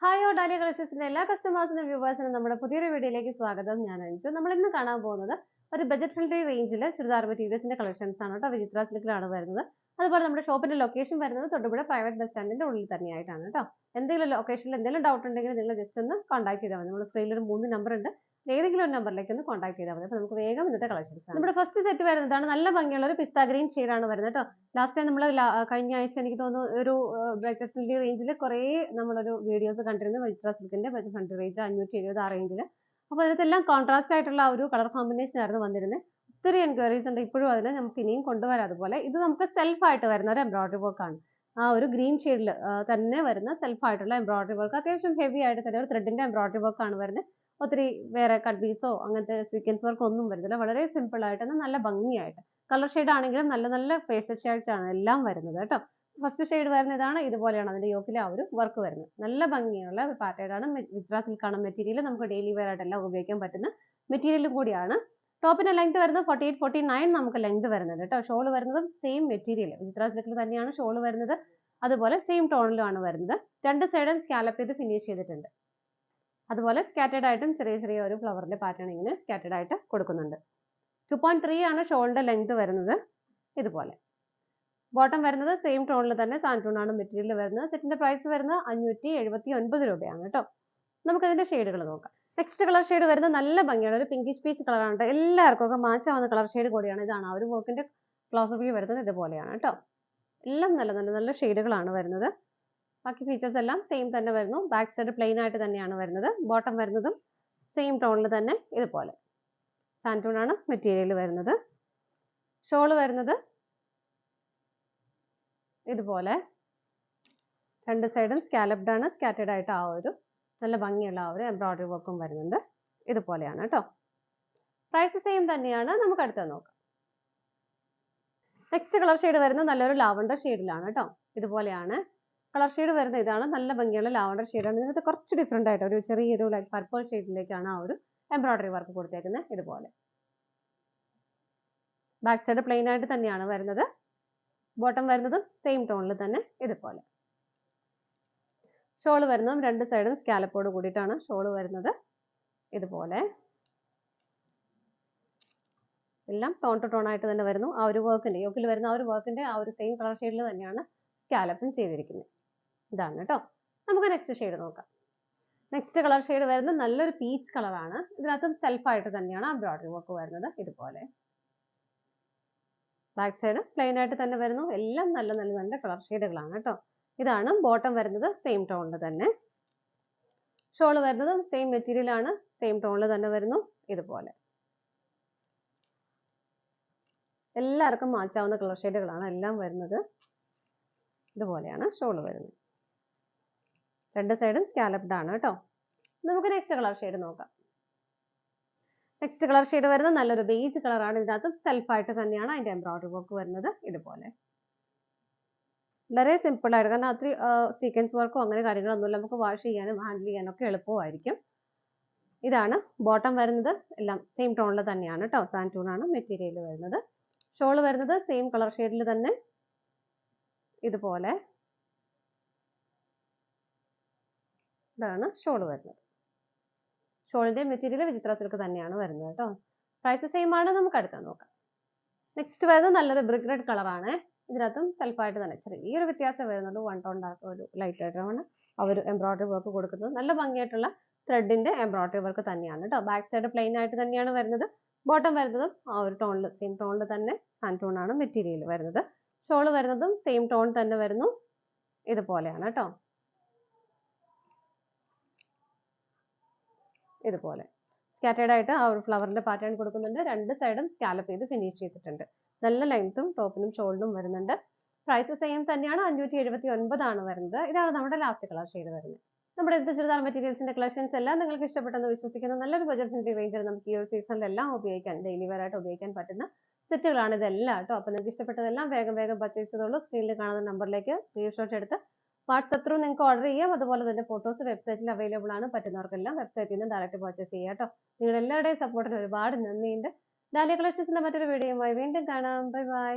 Hi ഓ dahlia കളക്ഷൻസിന്റെ എല്ലാ കസ്റ്റമേഴ്സിനും വ്യൂവേഴ്സിനും നമ്മുടെ പുതിയൊരു വീഡിയോയിലേക്ക് സ്വാഗതം. ഞാൻ അഞ്ചു. നമ്മൾ ഇന്ന് കാണാൻ പോകുന്നത് ഒരു ബജറ്റ് ഫ്രണ്ട്ലി റേഞ്ചിൽ ചുരിദാർ മെറ്റീരിയൽസിന്റെ കളക്ഷൻസ് ആണ് കേട്ടോ. വിചിത്ര സിൽക്കിലാണ് വരുന്നത്. അതുപോലെ നമ്മുടെ ഷോപ്പിന്റെ ലൊക്കേഷൻ വരുന്നത് തൊടുപുഴ പ്രൈവറ്റ് ബസ് സ്റ്റാൻഡിന്റെ ഉള്ളിൽ തന്നെയായിട്ടാണ് കേട്ടോ. എന്തെങ്കിലും ലൊക്കേഷനിൽ എന്തെങ്കിലും ഡൗട്ട് ഉണ്ടെങ്കിൽ നിങ്ങൾ ജസ്റ്റ് ഒന്ന് കോൺടാക്ട് ചെയ്താൽ മതി. നമ്മുടെ സ്ക്രീനിൽ ഒരു 3 നമ്പർ ഉണ്ട്. ഏതെങ്കിലും ഒരു നമ്പറിലേക്ക് ഒന്ന് കോൺടാക്ട് ചെയ്താൽ മതി. അപ്പോൾ നമുക്ക് വേഗം ഇന്നത്തെ കളക്ഷൻസ്. നമ്മുടെ ഫസ്റ്റ് സെറ്റ് വരുന്നതാണ് നല്ല ഭംഗിയുള്ള ഒരു പിസ്ത ഗ്രീൻ ഷെയ്ഡാണ് വരുന്നത് കേട്ടോ. ലാസ്റ്റ് ടൈം നമ്മൾ കഴിഞ്ഞ ആഴ്ച എനിക്ക് തോന്നുന്നു ഒരു ബജറ്റ് ഫ്രണ്ട്ലി റേഞ്ചിൽ കുറേ നമ്മളൊരു വീഡിയോസ് കണ്ടിരുന്നു. വിചിത്ര സിൽക്കിന്റെ ബജറ്റ് ഫ്രണ്ട്ലി റേഞ്ച് 570 ആ റേഞ്ചിൽ. അപ്പോൾ അതിനകത്തെല്ലാം കോൺട്രാസ്റ്റ് ആയിട്ടുള്ള ആ ഒരു കളർ കോമ്പിനേഷൻ ആയിരുന്നു വന്നിരുന്നത്. ഒത്തിരി എൻക്വയറീസ് ഉണ്ട് ഇപ്പോഴും അതിന്. നമുക്ക് ഇനിയും കൊണ്ടുവരാം. അതുപോലെ ഇത് നമുക്ക് സെൽഫായിട്ട് വരുന്ന ഒരു എംബ്രോയിഡറി വർക്കാണ്. ആ ഒരു ഗ്രീൻ ഷെയ്ഡിൽ തന്നെ വരുന്ന സെൽഫായിട്ടുള്ള എംബ്രോയിഡറി വർക്ക്. അത്യാവശ്യം ഹെവി ആയിട്ട് തന്നെ ഒരു ത്രെഡിന്റെ എംബ്രോയിഡറി വർക്കാണ് വരുന്നത്. ഒത്തിരി വേറെ കട്ട് ബീഡ്സോ അങ്ങനത്തെ സീക്വൻസ് വർക്ക് ഒന്നും വരുന്നില്ല. വളരെ സിമ്പിൾ ആയിട്ട് നല്ല ഭംഗിയായിട്ട് കളർ ഷെയ്ഡ് ആണെങ്കിലും നല്ല നല്ല ഫേഷ്യൽ ഷെയ്ഡ്സ് ആണ് എല്ലാം വരുന്നത് കേട്ടോ. ഫസ്റ്റ് ഷെയ്ഡ് വരുന്ന ഇതാണ്. ഇതുപോലെയാണ് അതിന്റെ യോക്കിലെ ആ ഒരു വർക്ക് വരുന്നത്. നല്ല ഭംഗിയുള്ള ഒരു പാറ്റേൺ ആണ്. വിചിത്ര സിൽക്കാണ് മെറ്റീരിയൽ. നമുക്ക് ഡെയിലി വെയർ ആയിട്ടെല്ലാം ഉപയോഗിക്കാൻ പറ്റുന്ന മെറ്റീരിയലും കൂടിയാണ്. ടോപ്പിന്റെ ലെങ്ത് വരുന്നത് 48, 49 നമുക്ക് ലെങ്ത് വരുന്നുണ്ട് കേട്ടോ. ഷോൾ വരുന്നതും സെയിം മെറ്റീരിയൽ വിചിത്ര സിൽക്കിൽ തന്നെയാണ് ഷോൾ വരുന്നത്. അതുപോലെ സെയിം ടോണിലുമാണ് വരുന്നത്. രണ്ട് സൈഡും സ്കാലപ്പ് ചെയ്ത് ഫിനിഷ് ചെയ്തിട്ടുണ്ട്. അതുപോലെ സ്കാറ്റേഡ് ആയിട്ടും ചെറിയ ചെറിയ ഒരു ഫ്ലവറിന്റെ പാറ്റേൺ ഇങ്ങനെ സ്കാറ്റേഡ് ആയിട്ട് കൊടുക്കുന്നുണ്ട്. 2.3 ആണ് ഷോളിന്റെ ലെങ്ത് വരുന്നത്. ഇതുപോലെ ബോട്ടം വരുന്നത് സെയിം ടോണിൽ തന്നെ സാൻറ്റൂൺ ആണ് മെറ്റീരിയൽ വരുന്നത്. സെറ്റിന്റെ പ്രൈസ് വരുന്നത് 579 രൂപയാണ് കേട്ടോ. നമുക്ക് അതിന്റെ ഷെയ്ഡുകൾ നോക്കാം. നെക്സ്റ്റ് കളർ ഷെയ്ഡ് വരുന്നത് നല്ല ഭംഗിയാണ്. ഒരു പിങ്കിഷ് പീച്ച് കളറാണ്. എല്ലാവർക്കും ഒക്കെ മാച്ച് ആവുന്ന കളർ ഷെയ്ഡ് കൂടിയാണ്. ഇതാണ് ആ ഒരു വർക്കിന്റെ ക്ലോസർ വ്യൂ വരുന്നത്. ഇതുപോലെയാണ് കേട്ടോ. എല്ലാം നല്ല നല്ല നല്ല ഷെയ്ഡുകളാണ് വരുന്നത്. ബാക്കി ഫീച്ചേഴ്സ് എല്ലാം സെയിം തന്നെ വരുന്നു. ബാക്ക് സൈഡ് പ്ലെയിൻ ആയിട്ട് തന്നെയാണ് വരുന്നത്. ബോട്ടം വരുന്നതും സെയിം ടോണിൽ തന്നെ ഇതുപോലെ സാൻറ്റൂൺ ആണ് മെറ്റീരിയൽ വരുന്നത്. ഷോള് വരുന്നത് ഇതുപോലെ രണ്ട് സൈഡും സ്കാലപ്ഡ് ആണ്. സ്കാറ്റേഡ് ആയിട്ട് ആ ഒരു നല്ല ഭംഗിയുള്ള ആ ഒരു എംബ്രോയിഡറി വർക്കും വരുന്നുണ്ട്. ഇതുപോലെയാണ് കേട്ടോ. പ്രൈസ് സെയിം തന്നെയാണ്. നമുക്ക് അടുത്തത് നോക്കാം. നെക്സ്റ്റ് കളർ ഷെയ്ഡ് വരുന്നത് നല്ലൊരു ലാവണ്ടർ ഷെയ്ഡിലാണ് കേട്ടോ. ഇതുപോലെയാണ് കളർ ഷെയ്ഡ് വരുന്നത്. ഇതാണ് നല്ല ഭംഗിയുള്ള ലാവണ്ടർ ഷെയ്ഡാണ്. ഇതിനകത്ത് കുറച്ച് ഡിഫറെന്റ് ആയിട്ട് ഒരു ചെറിയൊരു ലൈക്ക് പർപ്പിൾ ഷെയ്ഡിലേക്കാണ് ആ ഒരു എംബ്രോയിഡറി വർക്ക് കൊടുത്തേക്കുന്നത്. ഇതുപോലെ ബാക്ക് സൈഡ് പ്ലെയിൻ ആയിട്ട് തന്നെയാണ് വരുന്നത്. ബോട്ടം വരുന്നതും സെയിം ടോണിൽ തന്നെ ഇതുപോലെ. ഷോള് വരുന്നതും രണ്ട് സൈഡും സ്കാലപ്പോട് കൂടിയിട്ടാണ് ഷോള് വരുന്നത്. ഇതുപോലെ എല്ലാം ടോൺ ടു ടോൺ ആയിട്ട് തന്നെ വരുന്നു. ആ ഒരു വർക്കിന്റെ യോക്കിൽ വരുന്ന ആ ഒരു വർക്കിന്റെ ആ ഒരു സെയിം കളർ ഷെയ്ഡിൽ തന്നെയാണ് സ്കാലപ്പും ചെയ്തിരിക്കുന്നത്. ഇതാണ് കേട്ടോ. നമുക്ക് നെക്സ്റ്റ് ഷെയ്ഡ് നോക്കാം. നെക്സ്റ്റ് കളർ ഷെയ്ഡ് വരുന്നത് നല്ലൊരു പീച്ച് കളറാണ്. ഇതിനകത്തും സെൽഫായിട്ട് തന്നെയാണ് എംബ്രോയിഡറി വർക്ക് വരുന്നത്. ഇതുപോലെ ബാക്ക് സൈഡ് പ്ലെയിൻ ആയിട്ട് തന്നെ വരുന്നു. എല്ലാം നല്ല നല്ല നല്ല കളർ ഷെയ്ഡുകളാണ് കേട്ടോ. ഇതാണ് ബോട്ടം വരുന്നത് സെയിം ടോണിൽ തന്നെ. ഷോള് വരുന്നത് സെയിം മെറ്റീരിയൽ ആണ്. സെയിം ടോണിൽ തന്നെ വരുന്നു. ഇതുപോലെ എല്ലാവർക്കും മാച്ചാവുന്ന കളർ ഷെയ്ഡുകളാണ് എല്ലാം വരുന്നത്. ഇതുപോലെയാണ് ഷോള് വരുന്നത്. രണ്ട് സൈഡും സ്കാലപ്ഡ് ആണ് കേട്ടോ. നമുക്ക് നെക്സ്റ്റ് കളർ ഷെയ്ഡ് നോക്കാം. നെക്സ്റ്റ് കളർ ഷെയ്ഡ് വരുന്നത് നല്ലൊരു ബേജ് കളറാണ്. ഇതിനകത്ത് സെൽഫായിട്ട് തന്നെയാണ് അതിന്റെ എംബ്രോയിഡറി വർക്ക് വരുന്നത്. ഇതുപോലെ വളരെ സിമ്പിൾ ആയിട്ട്, കാരണം അത്ര സീക്വൻസ് വർക്കോ അങ്ങനെ കാര്യങ്ങളൊന്നുമില്ല. നമുക്ക് വാഷ് ചെയ്യാനും ഹാൻഡിൽ ചെയ്യാനും ഒക്കെ എളുപ്പമായിരിക്കും. ഇതാണ് ബോട്ടം വരുന്നത്. എല്ലാം സെയിം ടോണിൽ തന്നെയാണ് കേട്ടോ. സാൻറ്റൂൺ ആണ് മെറ്റീരിയൽ വരുന്നത്. ഷോള് വരുന്നത് സെയിം കളർ ഷെയ്ഡിൽ തന്നെ ഇതുപോലെ. ഇതാണ് ഷോള് വരുന്നത്. ഷോളിന്റെ മെറ്റീരിയൽ വിചിത്ര സിൽക്ക് തന്നെയാണ് വരുന്നത് കേട്ടോ. പ്രൈസ് സെയിം ആണ്. നമുക്ക് അടുത്ത നോക്കാം. നെക്സ്റ്റ് വരുന്നത് നല്ലൊരു ബ്രിക്ക് റെഡ് കളറാണ്. ഇതിനകത്തും സെൽഫായിട്ട് തന്നെ ചെറിയൊരു വ്യത്യാസം വരുന്നുണ്ട്. വൺ ടോൺ ഡാർക്ക് ഒരു ലൈറ്റ് ആയിട്ടാണ് അവർ എംബ്രോയിഡറി വർക്ക് കൊടുക്കുന്നത്. നല്ല ഭംഗിയായിട്ടുള്ള ത്രെഡിന്റെ എംബ്രോയിഡറി വർക്ക് തന്നെയാണ് കേട്ടോ. ബാക്ക് സൈഡ് പ്ലെയിൻ ആയിട്ട് തന്നെയാണ് വരുന്നത്. ബോട്ടം വരുന്നതും ആ ഒരു ടോണിൽ സെയിം ടോണിൽ തന്നെ സാൻറ്റൂൺ ആണ് മെറ്റീരിയൽ വരുന്നത്. ഷോള് വരുന്നതും സെയിം ടോൺ തന്നെ വരുന്നു. ഇതുപോലെയാണ് കേട്ടോ. ഇതുപോലെ സ്കാറ്റേഡ് ആയിട്ട് ആ ഒരു ഫ്ലവറിന്റെ പാറ്റേൺ കൊടുക്കുന്നുണ്ട്. രണ്ട് സൈഡും സ്കാലപ്പ് ചെയ്ത് ഫിനിഷ് ചെയ്തിട്ടുണ്ട്. നല്ല ലെങ്ത്തും ടോപ്പിനും ഷോളിനും വരുന്നുണ്ട്. പ്രൈസ് സെയിം തന്നെയാണ്. 579 ആണ് വരുന്നത്. ഇതാണ് നമ്മുടെ ലാസ്റ്റ് കളർ ഷെയ്ഡ് വരുന്നത്. നമ്മുടെ ഇന്നത്തെ ചുരിദാർ മെറ്റീരിയൽസിന്റെ കളക്ഷൻസ് എല്ലാം നിങ്ങൾക്ക് ഇഷ്ടപ്പെട്ടെന്ന് വിശ്വസിക്കുന്നു. നല്ലൊരു ബജറ്റ് ഫ്രണ്ട്ലി റേഞ്ചിൽ നമുക്ക് ഈ ഒരു സീസണിലെല്ലാം ഉപയോഗിക്കാൻ, ഡെയിലി വെയർ ആയിട്ട് ഉപയോഗിക്കാൻ പറ്റുന്ന സെറ്റുകളാണ് ഇതെല്ലാം കേട്ടോ. അപ്പോൾ നിങ്ങൾക്ക് ഇഷ്ടപ്പെട്ടതെല്ലാം വേഗം വേഗം പർച്ചേസ് ചെയ്തോളൂ. സ്ക്രീനിൽ കാണുന്ന നമ്പറിലേക്ക് സ്ക്രീൻഷോട്ട് എടുത്ത് വാട്സപ്പ് ത്രൂ നിങ്ങൾക്ക് ഓർഡർ ചെയ്യാം. അതുപോലെ തന്നെ ഫോട്ടോസ് വെബ്സൈറ്റിൽ അവൈലബിൾ ആണ്. പറ്റുന്നവർക്കെല്ലാം വെബ്സൈറ്റിൽ നിന്ന് ഡയറക്റ്റ് പർച്ചേസ് ചെയ്യാം കേട്ടോ. നിങ്ങളുടെ എല്ലാവരുടെയും സപ്പോർട്ടിന് ഒരുപാട് നന്ദിയുണ്ട്. ഡാലിയ കളക്ഷൻസിന്റെ മറ്റൊരു വീഡിയോയുമായി വീണ്ടും കാണാം. Bye bye.